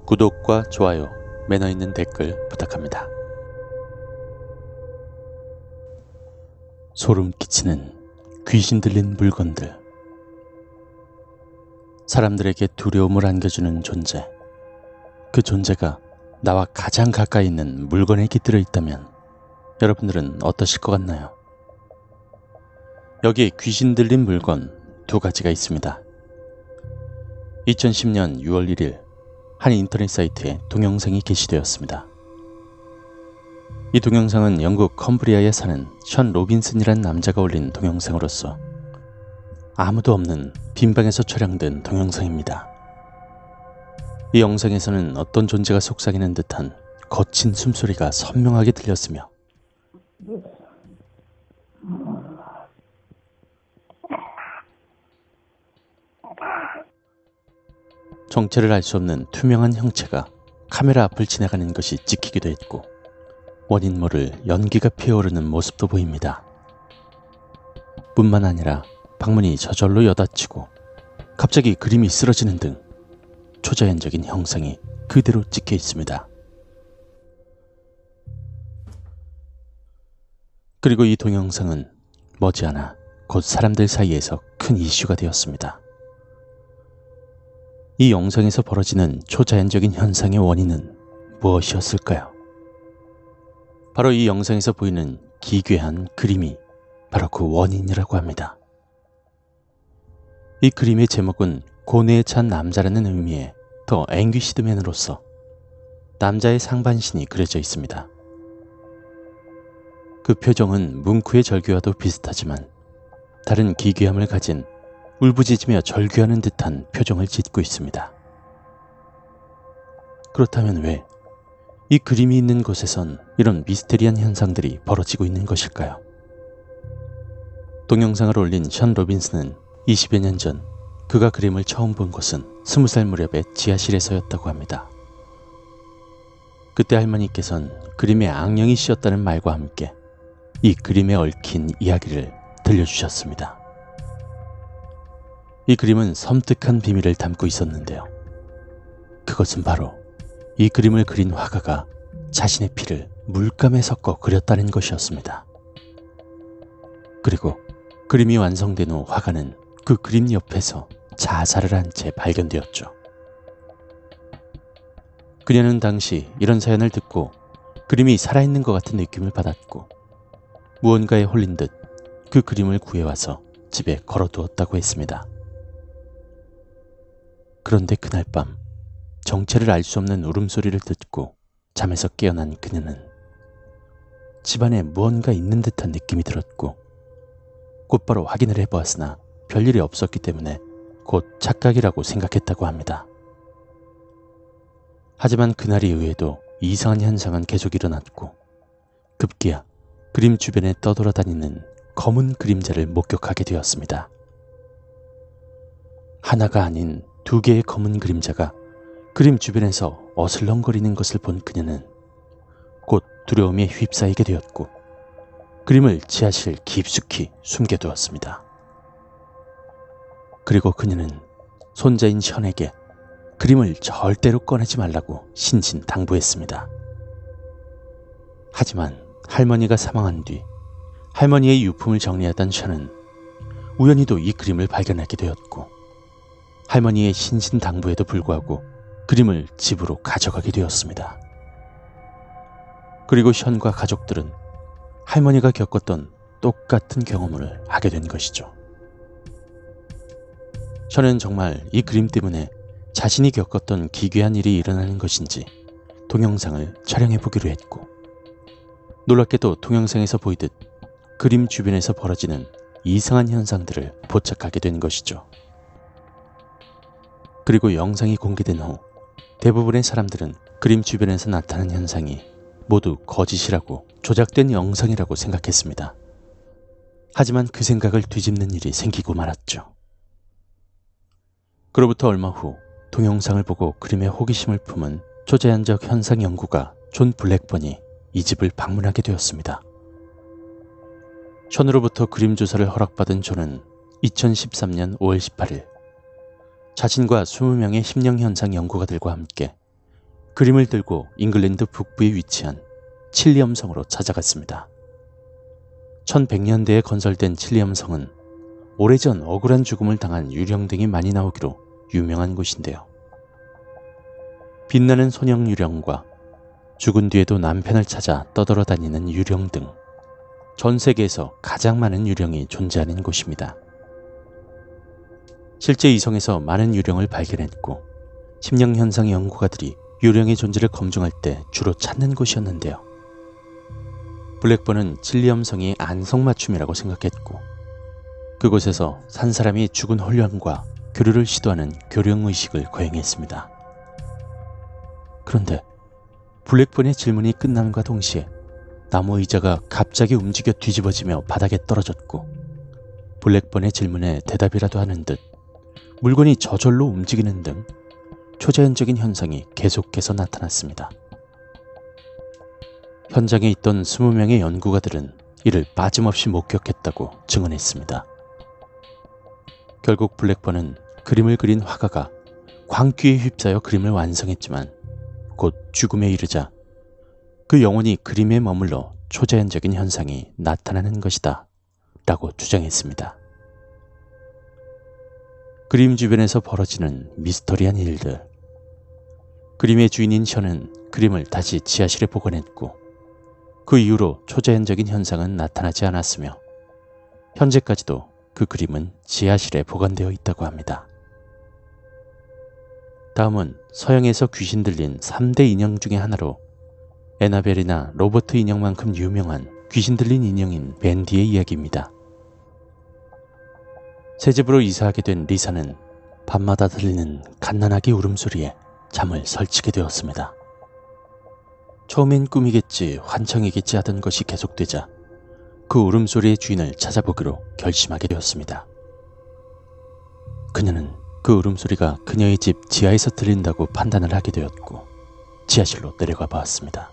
구독과 좋아요, 매너 있는 댓글 부탁합니다. 소름 끼치는 귀신 들린 물건들. 사람들에게 두려움을 안겨주는 존재. 그 존재가 나와 가장 가까이 있는 물건에 깃들어 있다면 여러분들은 어떠실 것 같나요? 여기에 귀신 들린 물건 두 가지가 있습니다. 2010년 6월 1일 한 인터넷 사이트에 동영상이 게시되었습니다. 이 동영상은 영국 컴브리아에 사는 션 로빈슨이라는 남자가 올린 동영상으로서 아무도 없는 빈방에서 촬영된 동영상입니다. 이 영상에서는 어떤 존재가 속삭이는 듯한 거친 숨소리가 선명하게 들렸으며 정체를 알 수 없는 투명한 형체가 카메라 앞을 지나가는 것이 찍히기도 했고 원인 모를 연기가 피어오르는 모습도 보입니다. 뿐만 아니라 방문이 저절로 여닫히고 갑자기 그림이 쓰러지는 등 초자연적인 형상이 그대로 찍혀 있습니다. 그리고 이 동영상은 머지않아 곧 사람들 사이에서 큰 이슈가 되었습니다. 이 영상에서 벌어지는 초자연적인 현상의 원인은 무엇이었을까요? 바로 이 영상에서 보이는 기괴한 그림이 바로 그 원인이라고 합니다. 이 그림의 제목은 고뇌에 찬 남자라는 의미의 더 앵귀시드맨으로서 남자의 상반신이 그려져 있습니다. 그 표정은 뭉크의 절규와도 비슷하지만 다른 기괴함을 가진 울부짖으며 절규하는 듯한 표정을 짓고 있습니다. 그렇다면 왜 이 그림이 있는 곳에선 이런 미스테리한 현상들이 벌어지고 있는 것일까요? 동영상을 올린 션 로빈슨은 20여 년 전 그가 그림을 처음 본 곳은 20살 무렵의 지하실에서였다고 합니다. 그때 할머니께선 그림에 악령이 씌었다는 말과 함께 이 그림에 얽힌 이야기를 들려주셨습니다. 이 그림은 섬뜩한 비밀을 담고 있었는데요. 그것은 바로 이 그림을 그린 화가가 자신의 피를 물감에 섞어 그렸다는 것이었습니다. 그리고 그림이 완성된 후 화가는 그 그림 옆에서 자살을 한 채 발견되었죠. 그녀는 당시 이런 사연을 듣고 그림이 살아있는 것 같은 느낌을 받았고 무언가에 홀린 듯 그 그림을 구해와서 집에 걸어두었다고 했습니다. 그런데 그날 밤 정체를 알 수 없는 울음소리를 듣고 잠에서 깨어난 그녀는 집안에 무언가 있는 듯한 느낌이 들었고 곧바로 확인을 해보았으나 별일이 없었기 때문에 곧 착각이라고 생각했다고 합니다. 하지만 그날 이후에도 이상한 현상은 계속 일어났고 급기야 그림 주변에 떠돌아다니는 검은 그림자를 목격하게 되었습니다. 하나가 아닌 두 개의 검은 그림자가 그림 주변에서 어슬렁거리는 것을 본 그녀는 곧 두려움에 휩싸이게 되었고 그림을 지하실 깊숙이 숨겨두었습니다. 그리고 그녀는 손자인 션에게 그림을 절대로 꺼내지 말라고 신신당부했습니다. 하지만 할머니가 사망한 뒤 할머니의 유품을 정리하던 션은 우연히도 이 그림을 발견하게 되었고 할머니의 신신당부에도 불구하고 그림을 집으로 가져가게 되었습니다. 그리고 션과 가족들은 할머니가 겪었던 똑같은 경험을 하게 된 것이죠. 션은 정말 이 그림 때문에 자신이 겪었던 기괴한 일이 일어나는 것인지 동영상을 촬영해 보기로 했고 놀랍게도 동영상에서 보이듯 그림 주변에서 벌어지는 이상한 현상들을 포착하게 된 것이죠. 그리고 영상이 공개된 후 대부분의 사람들은 그림 주변에서 나타난 현상이 모두 거짓이라고 조작된 영상이라고 생각했습니다. 하지만 그 생각을 뒤집는 일이 생기고 말았죠. 그로부터 얼마 후 동영상을 보고 그림에 호기심을 품은 초자연적 현상 연구가 존 블랙번이 이 집을 방문하게 되었습니다. 션으로부터 그림 조사를 허락받은 존은 2013년 5월 18일 자신과 20명의 심령현상 연구가들과 함께 그림을 들고 잉글랜드 북부에 위치한 칠리엄 성으로 찾아갔습니다. 1100년대에 건설된 칠리엄 성은 오래전 억울한 죽음을 당한 유령 등이 많이 나오기로 유명한 곳인데요. 빛나는 소형 유령과 죽은 뒤에도 남편을 찾아 떠돌아다니는 유령 등 전 세계에서 가장 많은 유령이 존재하는 곳입니다. 실제 이 성에서 많은 유령을 발견했고 심령현상 연구가들이 유령의 존재를 검증할 때 주로 찾는 곳이었는데요. 블랙번은 칠리엄 성이 안성맞춤이라고 생각했고 그곳에서 산 사람이 죽은 홀령과 교류를 시도하는 교령의식을 거행했습니다. 그런데 블랙번의 질문이 끝남과 동시에 나무 의자가 갑자기 움직여 뒤집어지며 바닥에 떨어졌고 블랙번의 질문에 대답이라도 하는 듯 물건이 저절로 움직이는 등 초자연적인 현상이 계속해서 나타났습니다. 현장에 있던 20명의 연구가들은 이를 빠짐없이 목격했다고 증언했습니다. 결국 블랙번은 그림을 그린 화가가 광기에 휩싸여 그림을 완성했지만 곧 죽음에 이르자 그 영혼이 그림에 머물러 초자연적인 현상이 나타나는 것이다 라고 주장했습니다. 그림 주변에서 벌어지는 미스터리한 일들. 그림의 주인인 션은 그림을 다시 지하실에 보관했고 그 이후로 초자연적인 현상은 나타나지 않았으며 현재까지도 그 그림은 지하실에 보관되어 있다고 합니다. 다음은 서양에서 귀신 들린 3대 인형 중의 하나로 에나벨이나 로버트 인형만큼 유명한 귀신 들린 인형인 맨디의 이야기입니다. 새 집으로 이사하게 된 리사는 밤마다 들리는 갓난아기 울음소리에 잠을 설치게 되었습니다. 처음엔 꿈이겠지 환청이겠지 하던 것이 계속되자 그 울음소리의 주인을 찾아보기로 결심하게 되었습니다. 그녀는 그 울음소리가 그녀의 집 지하에서 들린다고 판단을 하게 되었고 지하실로 내려가 보았습니다.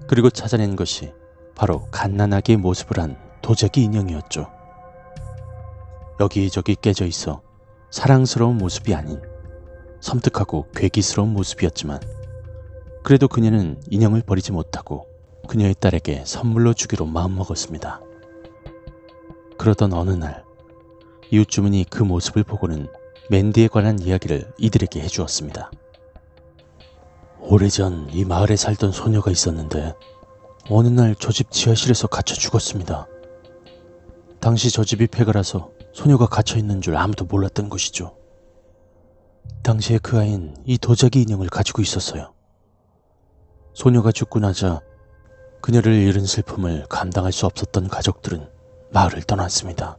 그리고 찾아낸 것이 바로 갓난아기의 모습을 한 도자기 인형이었죠. 여기저기 깨져 있어 사랑스러운 모습이 아닌 섬뜩하고 괴기스러운 모습이었지만 그래도 그녀는 인형을 버리지 못하고 그녀의 딸에게 선물로 주기로 마음먹었습니다. 그러던 어느 날 이웃 주민이 그 모습을 보고는 맨디에 관한 이야기를 이들에게 해주었습니다. 오래전 이 마을에 살던 소녀가 있었는데 어느 날 저 집 지하실에서 갇혀 죽었습니다. 당시 저 집이 폐가라서 소녀가 갇혀 있는 줄 아무도 몰랐던 것이죠. 당시에 그 아이는 이 도자기 인형을 가지고 있었어요. 소녀가 죽고 나자 그녀를 잃은 슬픔을 감당할 수 없었던 가족들은 마을을 떠났습니다.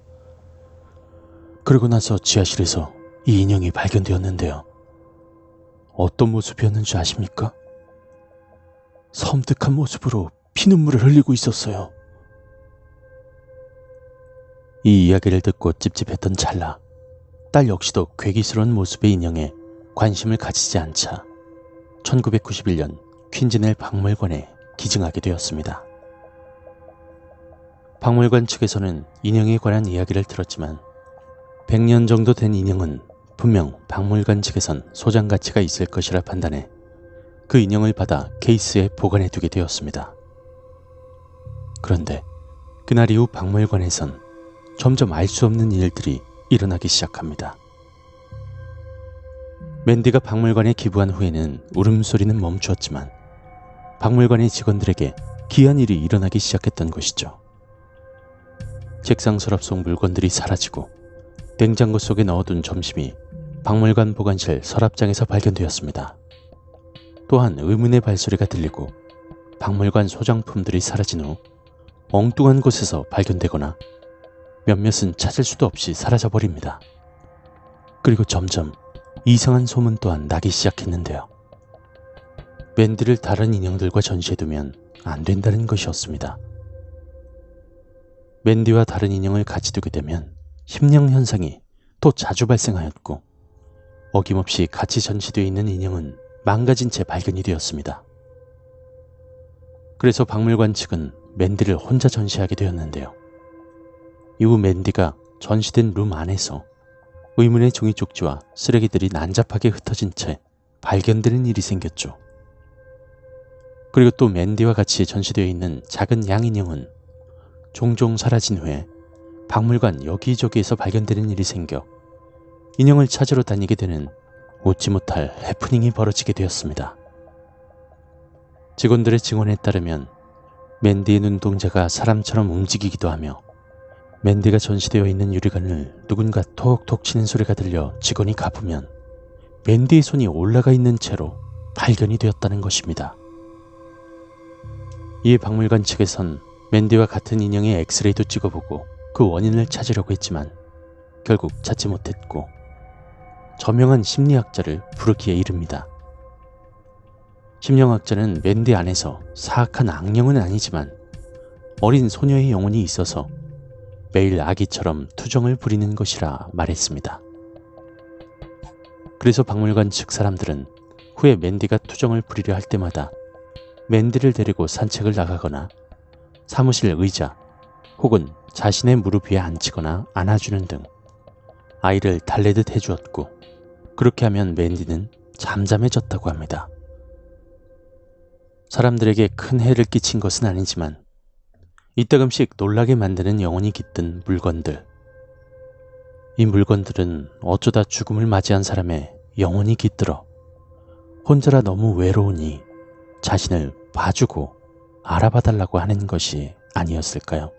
그러고 나서 지하실에서 이 인형이 발견되었는데요. 어떤 모습이었는지 아십니까? 섬뜩한 모습으로 피눈물을 흘리고 있었어요. 이 이야기를 듣고 찝찝했던 찰나 딸 역시도 괴기스러운 모습의 인형에 관심을 가지지 않자 1991년 퀸즈넬 박물관에 기증하게 되었습니다. 박물관 측에서는 인형에 관한 이야기를 들었지만 100년 정도 된 인형은 분명 박물관 측에선 소장 가치가 있을 것이라 판단해 그 인형을 받아 케이스에 보관해 두게 되었습니다. 그런데 그날 이후 박물관에선 점점 알 수 없는 일들이 일어나기 시작합니다. 맨디가 박물관에 기부한 후에는 울음소리는 멈추었지만 박물관의 직원들에게 기이한 일이 일어나기 시작했던 것이죠. 책상 서랍 속 물건들이 사라지고 냉장고 속에 넣어둔 점심이 박물관 보관실 서랍장에서 발견되었습니다. 또한 의문의 발소리가 들리고 박물관 소장품들이 사라진 후 엉뚱한 곳에서 발견되거나 몇몇은 찾을 수도 없이 사라져버립니다. 그리고 점점 이상한 소문 또한 나기 시작했는데요. 맨디를 다른 인형들과 전시해두면 안 된다는 것이었습니다. 맨디와 다른 인형을 같이 두게 되면 심령 현상이 또 자주 발생하였고 어김없이 같이 전시되어 있는 인형은 망가진 채 발견이 되었습니다. 그래서 박물관 측은 맨디를 혼자 전시하게 되었는데요. 이후 맨디가 전시된 룸 안에서 의문의 종이 쪽지와 쓰레기들이 난잡하게 흩어진 채 발견되는 일이 생겼죠. 그리고 또 맨디와 같이 전시되어 있는 작은 양 인형은 종종 사라진 후에 박물관 여기저기에서 발견되는 일이 생겨 인형을 찾으러 다니게 되는 웃지 못할 해프닝이 벌어지게 되었습니다. 직원들의 증언에 따르면 맨디의 눈동자가 사람처럼 움직이기도 하며 맨디가 전시되어 있는 유리관을 누군가 톡톡 치는 소리가 들려 직원이 가보면 맨디의 손이 올라가 있는 채로 발견이 되었다는 것입니다. 이에 박물관 측에선 맨디와 같은 인형의 엑스레이도 찍어보고 그 원인을 찾으려고 했지만 결국 찾지 못했고 저명한 심리학자를 부르기에 이릅니다. 심리학자는 맨디 안에서 사악한 악령은 아니지만 어린 소녀의 영혼이 있어서 매일 아기처럼 투정을 부리는 것이라 말했습니다. 그래서 박물관 측 사람들은 후에 맨디가 투정을 부리려 할 때마다 맨디를 데리고 산책을 나가거나 사무실 의자 혹은 자신의 무릎 위에 앉히거나 안아주는 등 아이를 달래듯 해주었고 그렇게 하면 맨디는 잠잠해졌다고 합니다. 사람들에게 큰 해를 끼친 것은 아니지만 이따금씩 놀라게 만드는 영혼이 깃든 물건들. 이 물건들은 어쩌다 죽음을 맞이한 사람의 영혼이 깃들어 혼자라 너무 외로우니 자신을 봐주고 알아봐달라고 하는 것이 아니었을까요?